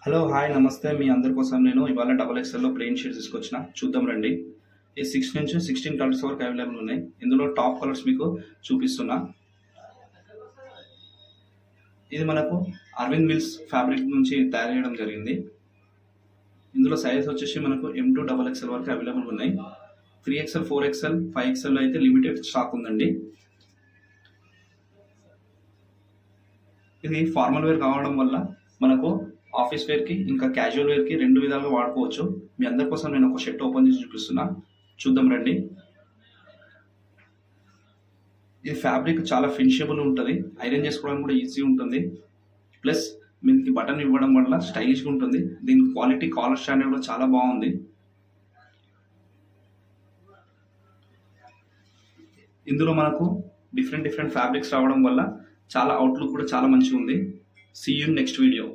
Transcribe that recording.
Hello hi నమస్తే మీ అందరి కోసం నేను ఇవాళ డబల్ ఎక్స్ఎల్లో ప్లెయిన్ షీట్స్ తీసుకొచ్చిన చూద్దాం రండి. ఈ 6 నుంచి 16 కలర్స్ వరకు అవైలబుల్ ఉన్నాయి. ఇందులో టాప్ కలర్స్ మీకు చూపిస్తున్నా. ఇది మనకు అరవింద్ మిల్స్ ఫ్యాబ్రిక్ నుంచి తయారు చేయడం జరిగింది. ఇందులో సైజ్ వచ్చేసి మనకు M2 డబల్ ఎక్స్ఎల్ వరకు అవైలబుల్ ఉన్నాయి. 3XL 4XL 5XL అయితే లిమిటెడ్ స్టాక్ ఉందండి. ఇది ఫార్మల్ వేర్ కావడం వల్ల మనకు ఆఫీస్ వేర్కి ఇంకా క్యాజువల్ వేర్కి రెండు విధాలుగా వాడుకోవచ్చు. మీ అందరి కోసం నేను ఒక షర్ట్ ఓపెన్ చేసి చూపిస్తున్నా, చూద్దాం రండి. ఇది ఫ్యాబ్రిక్ చాలా ఫినిషబుల్ ఉంటుంది, ఐరన్ చేసుకోవడానికి కూడా ఈజీ ఉంటుంది. ప్లస్ మీకు బటన్ ఇవ్వడం వల్ల స్టైలిష్గా ఉంటుంది. దీని క్వాలిటీ కాలర్ స్టాండర్డ్ కూడా చాలా బాగుంది. ఇందులో మనకు డిఫరెంట్ ఫ్యాబ్రిక్స్ రావడం వల్ల చాలా అవుట్లుక్ కూడా చాలా మంచిగా ఉంది. See you next video.